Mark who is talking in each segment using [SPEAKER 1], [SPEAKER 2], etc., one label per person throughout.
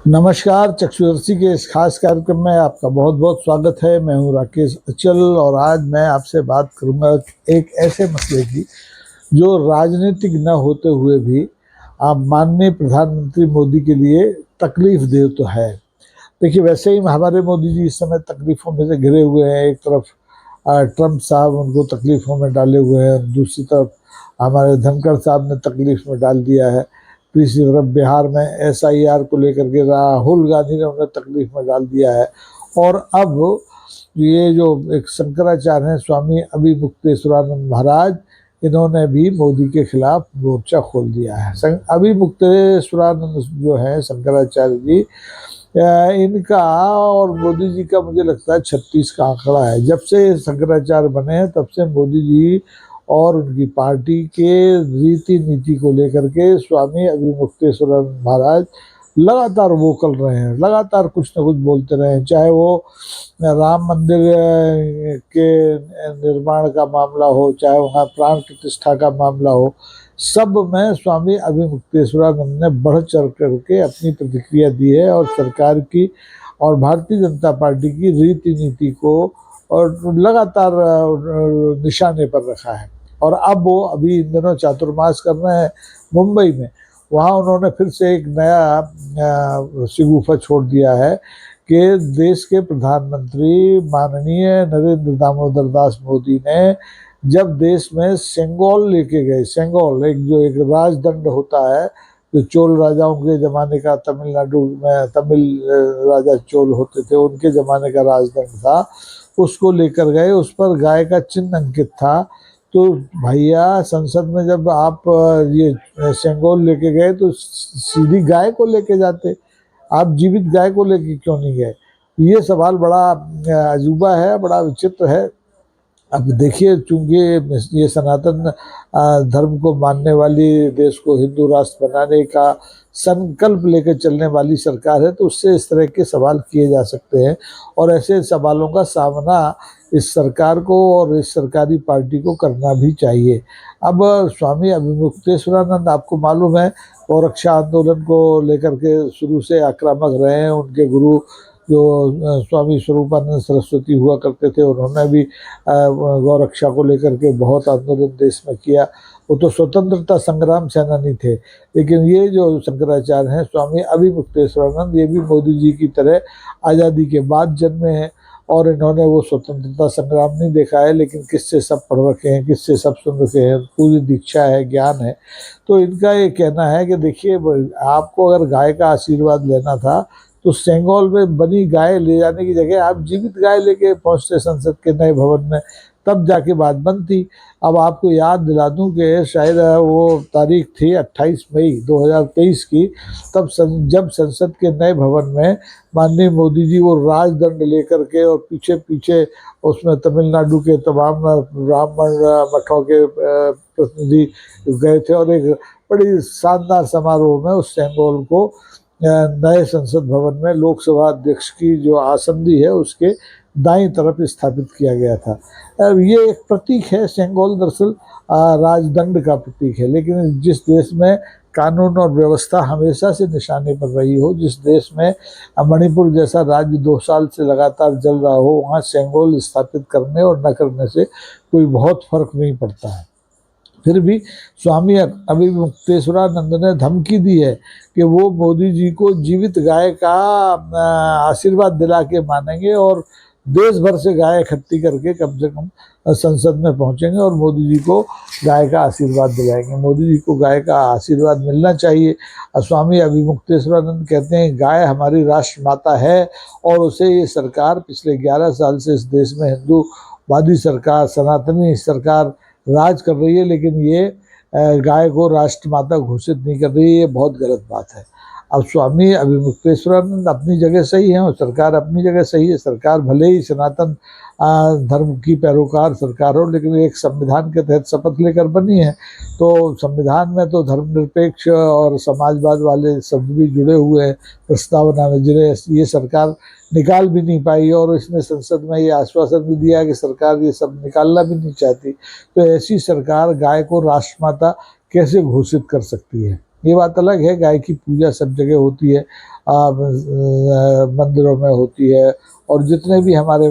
[SPEAKER 1] नमस्कार, चक्षुदर्शी के इस खास कार्यक्रम में आपका बहुत बहुत स्वागत है। मैं हूं राकेश अचल और आज मैं आपसे बात करूंगा एक ऐसे मसले की जो राजनीतिक न होते हुए भी आप माननीय प्रधानमंत्री मोदी के लिए तकलीफ दे तो है। देखिए, वैसे ही हमारे मोदी जी इस समय तकलीफों में से घिरे हुए हैं। एक तरफ ट्रंप साहब उनको तकलीफों में डाले हुए हैं, दूसरी तरफ हमारे धनखड़ साहब ने तकलीफ में डाल दिया है, तीसरी तरफ बिहार में SIR को लेकर के राहुल गांधी ने उन्हें तकलीफ में डाल दिया है। और अब ये जो एक शंकराचार्य हैं स्वामी अभिमुक्तेश्वरानंद महाराज, इन्होंने भी मोदी के खिलाफ मोर्चा खोल दिया है। अभिमुक्तेश्वरानंद जो है शंकराचार्य जी, इनका और मोदी जी का मुझे लगता है 36 का आंकड़ा है। जब से शंकराचार्य बने हैं तब से मोदी जी और उनकी पार्टी के रीति नीति को लेकर के स्वामी अभिमुक्तेश्वरानंद महाराज लगातार वोकल रहे हैं, लगातार कुछ न कुछ बोलते रहे हैं। चाहे वो राम मंदिर के निर्माण का मामला हो, चाहे वहाँ प्राण प्रतिष्ठा का मामला हो, सब में स्वामी अभिमुक्तेश्वरानंद ने बढ़ चढ़ करके अपनी प्रतिक्रिया दी है और सरकार की और भारतीय जनता पार्टी की रीति नीति को और लगातार निशाने पर रखा है। और अब वो अभी इन दिनों चातुर्मास कर रहे हैं मुंबई में। वहाँ उन्होंने फिर से एक नया शिगुफा छोड़ दिया है कि देश के प्रधानमंत्री माननीय नरेंद्र दामोदर दास मोदी ने जब देश में सेंगोल लेके गए, सेंगोल एक राजदंड होता है जो चोल राजाओं के ज़माने का, तमिलनाडु में तमिल राजा चोल होते थे, उनके ज़माने का राजदंड था, उसको लेकर गए। उस पर गाय का चिन्ह अंकित था। तो भैया, संसद में जब आप ये सेंगोल लेके गए तो सीधी गाय को लेके जाते, आप जीवित गाय को लेके क्यों नहीं गए? ये सवाल बड़ा अजूबा है, बड़ा विचित्र है। अब देखिए, चूंकि ये सनातन धर्म को मानने वाली, देश को हिंदू राष्ट्र बनाने का संकल्प लेकर चलने वाली सरकार है, तो उससे इस तरह के सवाल किए जा सकते हैं और ऐसे सवालों का सामना इस सरकार को और इस सरकारी पार्टी को करना भी चाहिए। अब स्वामी अभिमुक्तेश्वरानंद, आपको मालूम है, गौरक्षा आंदोलन को लेकर के शुरू से आक्रामक रहे हैं। उनके गुरु जो स्वामी स्वरूपानंद सरस्वती हुआ करते थे, उन्होंने भी गौरक्षा को लेकर के बहुत आंदोलन देश में किया। वो तो स्वतंत्रता संग्राम सेनानी थे। लेकिन ये जो शंकराचार्य हैं स्वामी अभिमुक्तेश्वरानंद, ये भी मोदी जी की तरह आज़ादी के बाद जन्मे हैं और इन्होंने वो स्वतंत्रता संग्राम नहीं देखा है, लेकिन किससे सब पढ़ रखे हैं, किससे सब सुन रखे हैं, पूरी दीक्षा है, ज्ञान है। तो इनका ये कहना है कि देखिए, आपको अगर गाय का आशीर्वाद लेना था तो सेंगोल में बनी गाय ले जाने की जगह आप जीवित गाय लेके पहुंचते संसद के नए भवन में, तब जाके बात बनती। अब आपको याद दिला दूं कि शायद वो तारीख थी 28 मई 2023 की, तब जब संसद के नए भवन में माननीय मोदी जी वो राजदंड लेकर के और पीछे पीछे उसमें तमिलनाडु के तमाम ब्राह्मण मठों के प्रतिनिधि गए थे और एक बड़ी शानदार समारोह में उस सेंगोल को नए संसद भवन में लोकसभा अध्यक्ष की जो आसंदी है उसके दाईं तरफ स्थापित किया गया था। ये एक प्रतीक है, सेंगोल दरअसल राजदंड का प्रतीक है। लेकिन जिस देश में कानून और व्यवस्था हमेशा से निशाने पर रही हो, जिस देश में मणिपुर जैसा राज्य 2 साल से लगातार जल रहा हो, वहाँ सेंगोल स्थापित करने और न करने से कोई बहुत फर्क नहीं पड़ता है। फिर भी स्वामी अभिमुक्तेश्वरानंद ने धमकी दी है कि वो मोदी जी को जीवित गाय का आशीर्वाद दिला के मानेंगे और देश भर से गाय इकट्ठी करके कम से कम संसद में पहुंचेंगे और मोदी जी को गाय का आशीर्वाद दिलाएंगे। मोदी जी को गाय का आशीर्वाद मिलना चाहिए। स्वामी अभिमुक्तेश्वरानंद कहते हैं, गाय हमारी राष्ट्र माता है और उसे ये सरकार पिछले 11 साल से इस देश में हिंदूवादी सरकार, सनातनी सरकार राज कर रही है, लेकिन ये गाय को राष्ट्रमाता घोषित नहीं कर रही है। ये बहुत गलत बात है। अब स्वामी अभिमुक्तेश्वरानंद अपनी जगह सही है और सरकार अपनी जगह सही है। सरकार भले ही सनातन धर्म की पैरोकार सरकार हो, लेकिन एक संविधान के तहत शपथ लेकर बनी है। तो संविधान में तो धर्मनिरपेक्ष और समाजवाद वाले शब्द भी जुड़े हुए हैं प्रस्तावना में, जिन्हें ये सरकार निकाल भी नहीं पाई और इसने संसद में ये आश्वासन भी दिया कि सरकार ये सब निकालना भी नहीं चाहती। तो ऐसी सरकार गाय को राष्ट्रमाता कैसे घोषित कर सकती है? ये बात अलग है, गाय की पूजा सब जगह होती है, मंदिरों में होती है, और जितने भी हमारे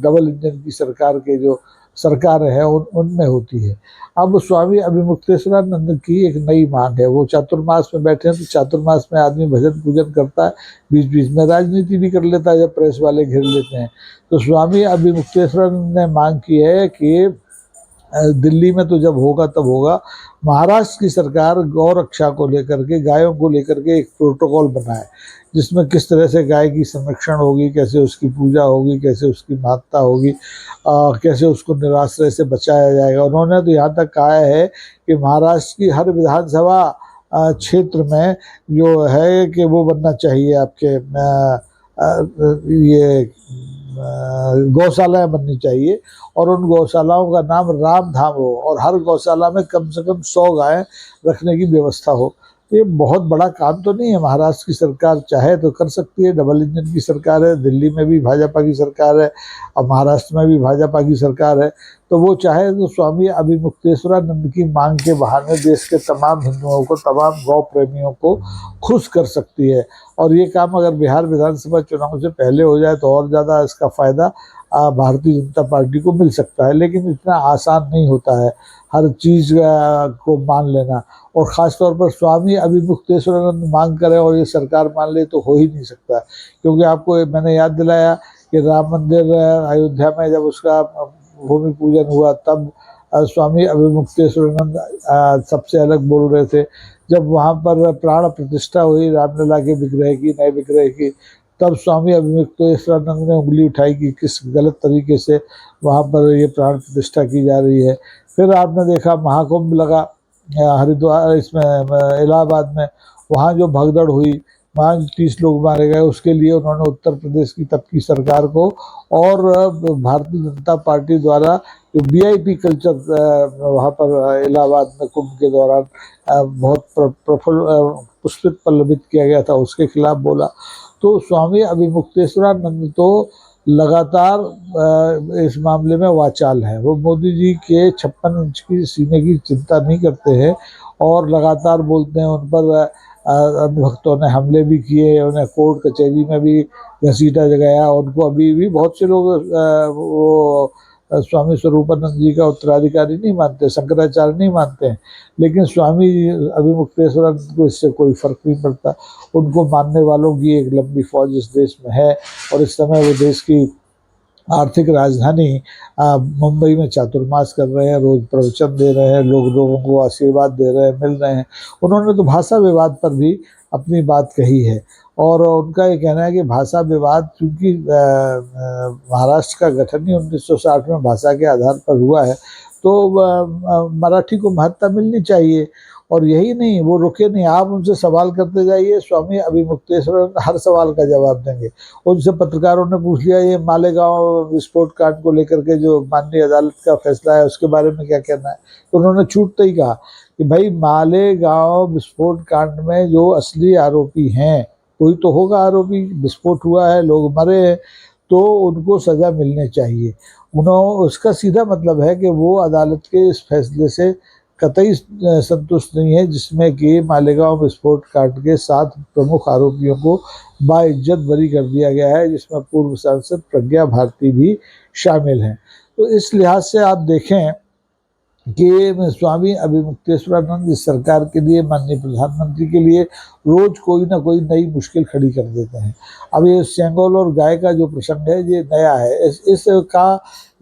[SPEAKER 1] डबल इंजन की सरकार के जो सरकार है उनमें होती है। अब स्वामी अभिमुक्तेश्वरानंद की एक नई मांग है, वो चातुर्मास में बैठे हैं, तो चातुर्मास में आदमी भजन पूजन करता है, बीच बीच में राजनीति भी कर लेता है जब प्रेस वाले घेर लेते हैं। तो स्वामी अभिमुक्तेश्वरानंद ने मांग की है कि दिल्ली में तो जब होगा तब होगा, महाराष्ट्र की सरकार गौ रक्षा को लेकर के, गायों को लेकर के एक प्रोटोकॉल बनाए, जिसमें किस तरह से गाय की संरक्षण होगी, कैसे उसकी पूजा होगी, कैसे उसकी महत्ता होगी, कैसे उसको निराश्रय से बचाया जाएगा। उन्होंने तो यहाँ तक कहा है कि महाराष्ट्र की हर विधानसभा क्षेत्र में जो है कि वो बनना चाहिए आपके ये गौशालाएं बननी चाहिए, और उन गौशालाओं का नाम राम धाम हो, और हर गौशाला में कम से कम 100 गायें रखने की व्यवस्था हो। तो ये बहुत बड़ा काम तो नहीं है, महाराष्ट्र की सरकार चाहे तो कर सकती है, डबल इंजन की सरकार है, दिल्ली में भी भाजपा की सरकार है और महाराष्ट्र में भी भाजपा की सरकार है, तो वो चाहे तो स्वामी अभिमुक्तेश्वरानंद की मांग के बहाने देश के तमाम हिंदुओं को, तमाम गौ प्रेमियों को खुश कर सकती है। और ये काम अगर बिहार विधानसभा चुनाव से पहले हो जाए तो और ज़्यादा इसका फ़ायदा भारतीय जनता पार्टी को मिल सकता है। लेकिन इतना आसान नहीं होता है हर चीज़ को मान लेना, और ख़ास तौर पर स्वामी अभिमुक्तेश्वरानंद मांग करे और ये सरकार मान ले तो हो ही नहीं सकता। क्योंकि आपको मैंने याद दिलाया कि राम मंदिर अयोध्या में जब उसका भूमि पूजन हुआ, तब स्वामी अभिमुक्तेश्वरानंद सबसे अलग बोल रहे थे। जब वहाँ पर प्राण प्रतिष्ठा हुई रामलला के विग्रह की, नए विग्रह की, तब स्वामी अभिमुक्तेश्वरानंद ने उंगली उठाई कि किस गलत तरीके से वहाँ पर ये प्राण प्रतिष्ठा की जा रही है। फिर आपने देखा महाकुंभ लगा हरिद्वार, इसमें इलाहाबाद में, वहाँ जो भगदड़ हुई, वहाँ 30 लोग मारे गए, उसके लिए उन्होंने उत्तर प्रदेश की तब की सरकार को और भारतीय जनता पार्टी द्वारा जो वीआईपी कल्चर वहाँ पर इलाहाबाद में कुंभ के दौरान बहुत प्रफुल्ल पुष्पित पल्लवित किया गया था, उसके खिलाफ बोला। तो स्वामी अभिमुक्तेश्वरानंद तो लगातार इस मामले में वाचाल है। वो मोदी जी के 56 इंच की सीने की चिंता नहीं करते हैं और लगातार बोलते हैं। उन पर अंधभक्तों ने हमले भी किए, उन्हें कोर्ट कचहरी में भी घसीटा गया। उनको अभी भी बहुत से लोग वो स्वामी स्वरूपानंद जी का उत्तराधिकारी नहीं मानते, शंकराचार्य नहीं मानते हैं, लेकिन स्वामी अभिमुक्तेश्वरानंद को इससे कोई फर्क नहीं पड़ता। उनको मानने वालों की एक लंबी फौज इस देश में है, और इस समय वो देश की आर्थिक राजधानी मुंबई में चातुर्मास कर रहे हैं, रोज प्रवचन दे रहे हैं, लोगों को आशीर्वाद दे रहे हैं, मिल रहे हैं। उन्होंने तो भाषा विवाद पर भी अपनी बात कही है, और उनका ये कहना है कि भाषा विवाद, चूँकि महाराष्ट्र का गठन ही 1960 में भाषा के आधार पर हुआ है, तो मराठी को महत्ता मिलनी चाहिए। और यही नहीं, वो रुके नहीं, आप उनसे सवाल करते जाइए, स्वामी अभिमुक्तेश्वर हर सवाल का जवाब देंगे। उनसे पत्रकारों ने पूछ लिया ये मालेगांव विस्फोट कांड को लेकर के जो माननीय अदालत का फैसला है उसके बारे में क्या कहना है, तो उन्होंने छूटते ही कहा कि भाई मालेगांव विस्फोट कांड में जो असली आरोपी हैं, कोई तो होगा आरोपी, विस्फोट हुआ है, लोग मरे हैं, तो उनको सज़ा मिलनी चाहिए। उसका सीधा मतलब है कि वो अदालत के इस फैसले से कतई संतुष्ट नहीं है, जिसमें कि मालेगांव विस्फोट कांड के 7 प्रमुख आरोपियों को बाइज्जत बरी कर दिया गया है, जिसमें पूर्व सांसद प्रज्ञा भारती भी शामिल हैं। तो इस लिहाज से आप देखें कि स्वामी अभिमुक्तेश्वरानंद इस सरकार के लिए, माननीय प्रधानमंत्री के लिए रोज कोई ना कोई नई मुश्किल खड़ी कर देते हैं। अब ये सेंगोल और गाय का जो प्रसंग है ये नया है। इसका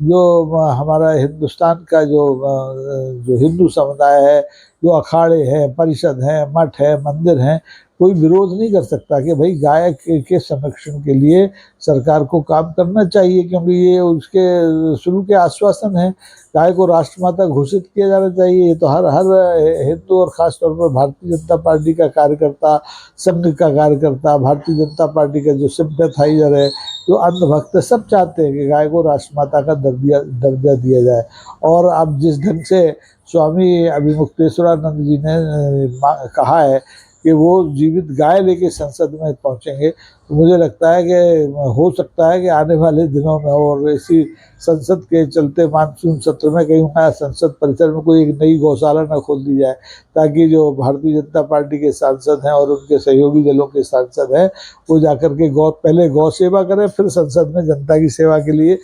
[SPEAKER 1] जो हमारा हिंदुस्तान का जो हिंदू समुदाय है, जो अखाड़े हैं, परिषद हैं, मठ है, मंदिर हैं, कोई विरोध नहीं कर सकता कि भाई गाय के संरक्षण के लिए सरकार को काम करना चाहिए, क्योंकि ये उसके शुरू के आश्वासन हैं। गाय को राष्ट्रमाता घोषित किया जाना चाहिए। ये तो हर हिंदू और ख़ास तौर पर भारतीय जनता पार्टी का कार्यकर्ता, संघ का कार्यकर्ता, भारतीय जनता पार्टी का जो सिंपैथाइजर है, जो अंधभक्त, सब चाहते हैं कि गाय को राष्ट्रमाता का दर्जा दिया जाए। और अब जिस ढंग से स्वामी अभिमुक्तेश्वरानंद जी ने कहा है कि वो जीवित गाय लेके संसद में पहुंचेंगे, तो मुझे लगता है कि हो सकता है कि आने वाले दिनों में और इसी संसद के चलते मानसून सत्र में कहीं वहाँ संसद परिसर में कोई एक नई गौशाला न खोल दी जाए, ताकि जो भारतीय जनता पार्टी के सांसद हैं और उनके सहयोगी दलों के सांसद हैं वो जाकर के पहले गौ सेवा करें, फिर संसद में जनता की सेवा के लिए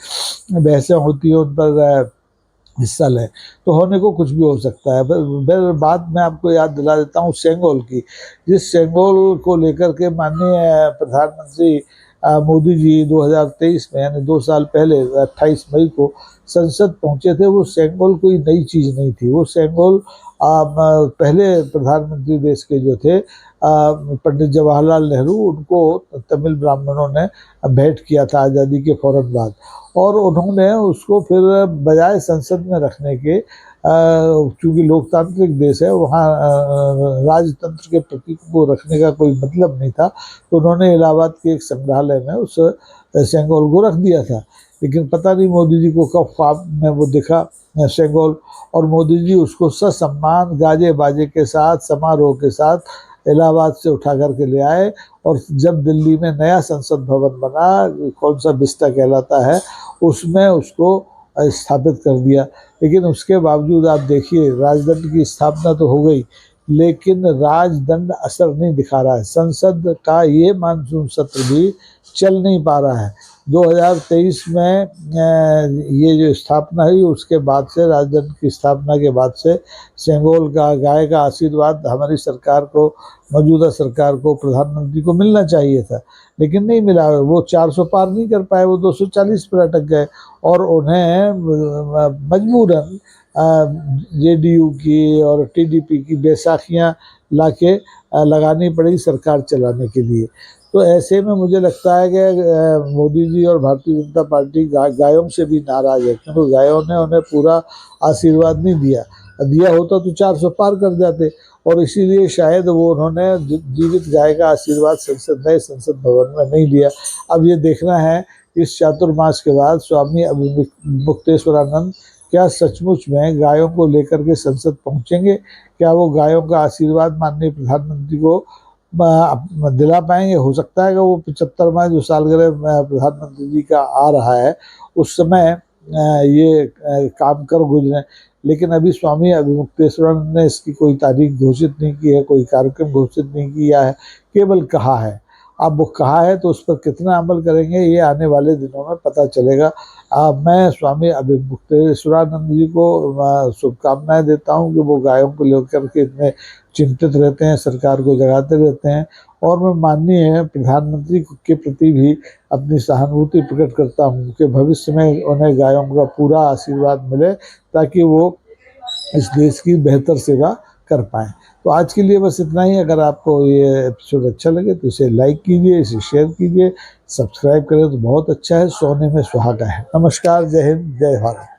[SPEAKER 1] बहसें होती हैं, उन पर हिस्सा लें। तो होने को कुछ भी हो सकता है। फिर बात मैं आपको याद दिला देता हूँ सेंगोल की, जिस सेंगोल को लेकर के माननीय प्रधानमंत्री मोदी जी 2023 में यानी 2 साल पहले 28 मई को संसद पहुंचे थे। वो सेंगोल कोई नई चीज़ नहीं थी। वो सेंगोल पहले प्रधानमंत्री देश के जो थे पंडित जवाहरलाल नेहरू, उनको तमिल ब्राह्मणों ने भेंट किया था आज़ादी के फौरन बाद, और उन्होंने उसको फिर बजाय संसद में रखने के, चूँकि लोकतांत्रिक देश है वहाँ राजतंत्र के प्रतीक को रखने का कोई मतलब नहीं था, तो उन्होंने इलाहाबाद के एक संग्रहालय में उस सेंगोल को रख दिया था। लेकिन पता नहीं मोदी जी को कब ख्वाब में वो दिखा सेंगोल, और मोदी जी उसको ससम्मान गाजे बाजे के साथ समारोह के साथ इलाहाबाद से उठा करके ले आए, और जब दिल्ली में नया संसद भवन बना, कौन सा बिस्टा कहलाता है, उसमें उसको स्थापित कर दिया। लेकिन उसके बावजूद आप देखिए राजदंड की स्थापना तो हो गई, लेकिन राजदंड असर नहीं दिखा रहा है। संसद का ये मानसून सत्र भी चल नहीं पा रहा है। 2023 में ये जो स्थापना हुई उसके बाद से, राजदंड की स्थापना के बाद से सेंगोल का गाय का आशीर्वाद हमारी सरकार को, मौजूदा सरकार को, प्रधानमंत्री को मिलना चाहिए था, लेकिन नहीं मिला। वो 400 पार नहीं कर पाए, वो 240 पर अटक गए, और उन्हें मजबूरन जेडीयू की और टीडीपी की बैसाखियाँ लाके लगानी पड़ी सरकार चलाने के लिए। तो ऐसे में मुझे लगता है कि मोदी जी और भारतीय जनता पार्टी गायों से भी नाराज़ है, क्योंकि गायों ने उन्हें पूरा आशीर्वाद नहीं दिया होता तो 400 पार कर जाते, और इसीलिए शायद वो उन्होंने जीवित गाय का आशीर्वाद नए संसद भवन में नहीं लिया। अब ये देखना है इस चातुर्मास के बाद स्वामी मुक्तेश्वरानंद क्या सचमुच में गायों को लेकर के संसद पहुंचेंगे, क्या वो गायों का आशीर्वाद माननीय प्रधानमंत्री को दिला पाएंगे। हो सकता है कि वो 75वां जो सालगिरह प्रधानमंत्री जी का आ रहा है उस समय ये काम कर गुजरे, लेकिन अभी स्वामी अभिमुक्तेश्वरानंद ने इसकी कोई तारीख घोषित नहीं की है, कोई कार्यक्रम घोषित नहीं किया है, केवल कहा है। अब वो कहा है तो उस पर कितना अमल करेंगे ये आने वाले दिनों में पता चलेगा। मैं स्वामी अभिमुक्तेश्वरानंद जी को शुभकामनाएं देता हूं कि वो गायों को लेकर के इतने चिंतित रहते हैं, सरकार को जगाते रहते हैं, और मैं माननीय प्रधानमंत्री के प्रति भी अपनी सहानुभूति प्रकट करता हूं कि भविष्य में उन्हें गायों का पूरा आशीर्वाद मिले, ताकि वो इस देश की बेहतर सेवा कर पाएँ। तो आज के लिए बस इतना ही। अगर आपको ये एपिसोड अच्छा लगे तो इसे लाइक कीजिए, इसे शेयर कीजिए, सब्सक्राइब करें तो बहुत अच्छा है। सोने में सुहागा है। नमस्कार, जय हिंद, जय भारत।